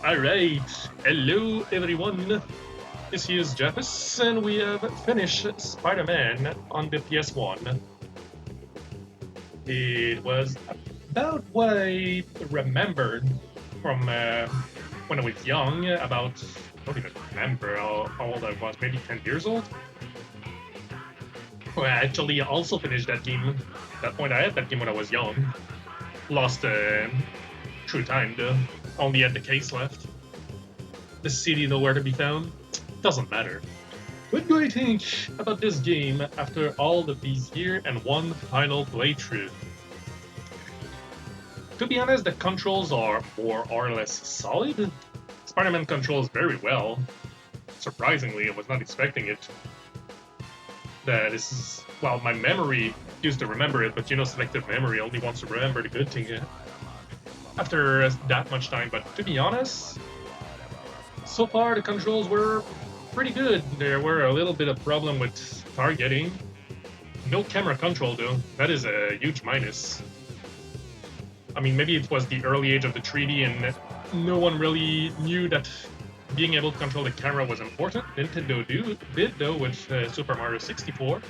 Alright, hello everyone. This is Jeffus, and we have finished Spider-Man on the PS1. It was about what I remembered from when I was young, about, I don't even remember how old I was, maybe 10 years old. Well, I actually also finished that game. At that point, I had that game when I was young. Lost through time, though. Only had the case left. The CD nowhere to be found. Doesn't matter. What do I think about this game after all of these years and one final playthrough? To be honest, the controls are more or less solid. Spider-Man controls very well. Surprisingly, I was not expecting it. This is, well, my memory used to remember it, but you know, selective memory only wants to remember the good thing after that much time. But to be honest, so far the controls were pretty good. There were a little bit of problem with targeting. No camera control though. That is a huge minus. I mean, maybe it was the early age of the 3D and no one really knew that being able to control the camera was important. Nintendo did though with Super Mario 64.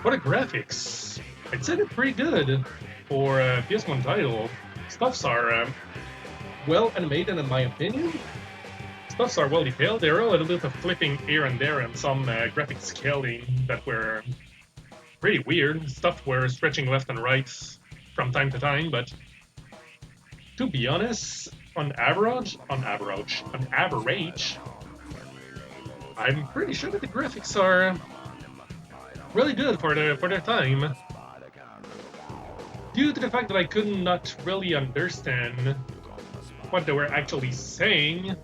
What a graphics! I'd say they're pretty good for a PS1 title. Stuffs are well animated in my opinion. Stuffs are well detailed. There are a little bit of flipping here and there and some graphic scaling that were pretty weird. Stuff were stretching left and right from time to time, but to be honest, on average, I'm pretty sure that the graphics are really good for their time. Due to the fact that I could not really understand what they were actually saying,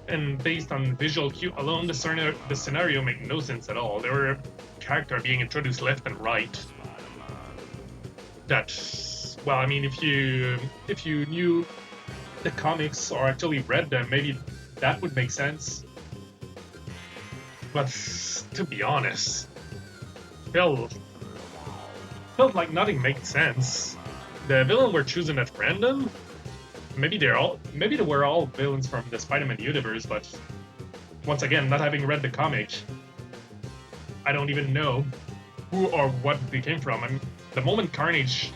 and based on visual cue alone, the scenario made no sense at all. There were characters being introduced left and right. That, well, I mean, if you knew the comics or actually read them, maybe that would make sense. But to be honest, felt like nothing made sense. The villain were chosen at random. Maybe they were all villains from the Spider-Man universe, but once again, not having read the comic, I don't even know who or what they came from. I mean, the moment Carnage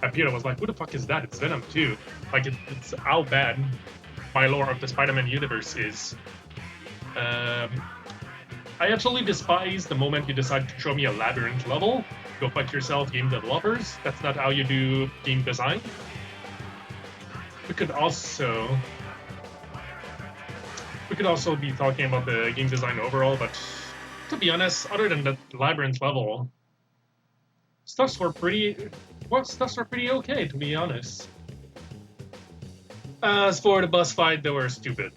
appeared, I was like, who the fuck is that? It's Venom too. Like, it's how bad my lore of the Spider-Man universe is. I absolutely despise the moment you decide to show me a labyrinth level. Go fuck yourself, game developers. That's not how you do game design. We could also be talking about the game design overall, but to be honest, other than the labyrinth level, stuffs were pretty okay, to be honest. As for the boss fight, they were stupid.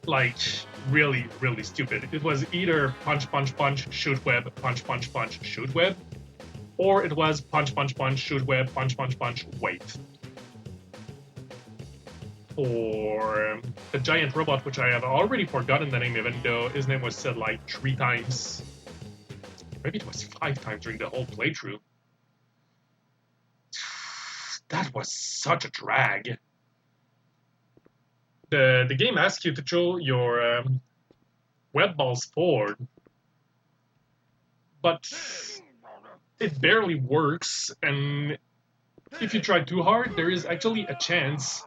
Like, really, really stupid. It was either punch, punch, punch, shoot web, punch, punch, punch, shoot web, or it was punch, punch, punch, shoot web, punch, punch, punch, wait. Or the giant robot, which I have already forgotten the name, even though his name was said like 3 times. Maybe it was 5 times during the whole playthrough. That was such a drag. The game asks you to throw your web balls forward, but it barely works, and if you try too hard, there is actually a chance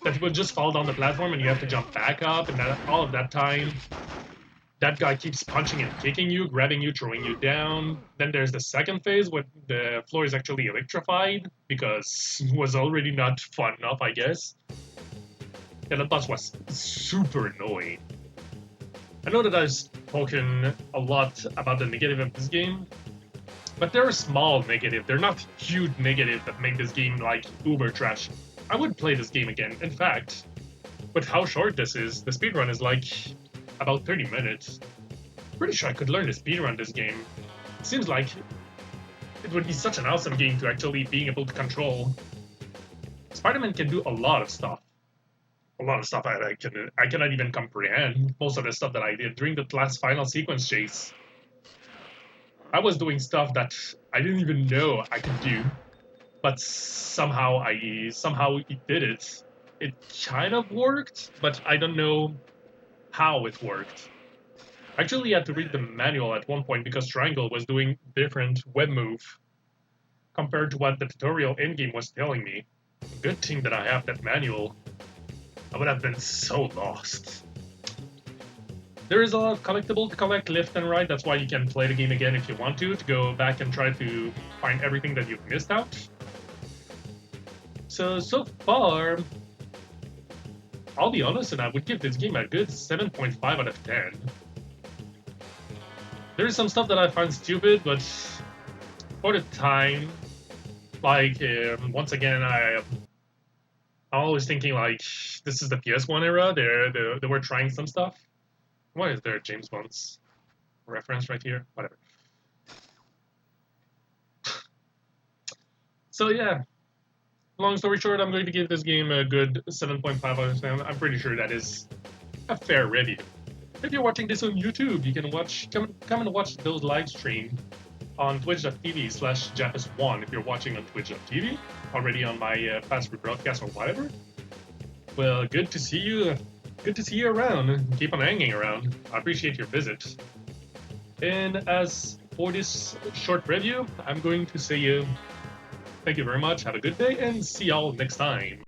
that it will just fall down the platform and you have to jump back up, and all of that time, that guy keeps punching and kicking you, grabbing you, throwing you down. Then there's the second phase where the floor is actually electrified, because it was already not fun enough, I guess. Yeah, that boss was super annoying. I know that I've spoken a lot about the negative of this game, but they're a small negative. They're not huge negative that make this game like uber trash. I would play this game again. In fact, with how short this is, the speedrun is like about 30 minutes. Pretty sure I could learn to speedrun this game. It seems like it would be such an awesome game to actually being able to control. Spider-Man can do a lot of stuff. A lot of stuff I cannot even comprehend. Most of the stuff that I did during the last final sequence chase. I was doing stuff that I didn't even know I could do. but somehow it did it. It kind of worked, but I don't know how it worked. I actually had to read the manual at one point because Triangle was doing different web move compared to what the tutorial in-game was telling me. Good thing that I have that manual. I would have been so lost. There is a lot of collectible to collect left and right. That's why you can play the game again if you want to go back and try to find everything that you've missed out. So far, I'll be honest, and I would give this game a good 7.5 out of 10. There's some stuff that I find stupid, but for the time, like, once again, I'm always thinking, like, this is the PS1 era. They were trying some stuff. Why is there a James Bond's reference right here? Whatever. So yeah, long story short, I'm going to give this game a good 7.5 out of 10. I'm pretty sure that is a fair review. If you're watching this on YouTube, you can come and watch those live stream on twitch.tv/Jappus1 if you're watching on twitch.tv, already on my past rebroadcast or whatever. Well, good to see you. Good to see you around. Keep on hanging around. I appreciate your visit. And as for this short review, I'm going to say thank you very much, have a good day, and see y'all next time.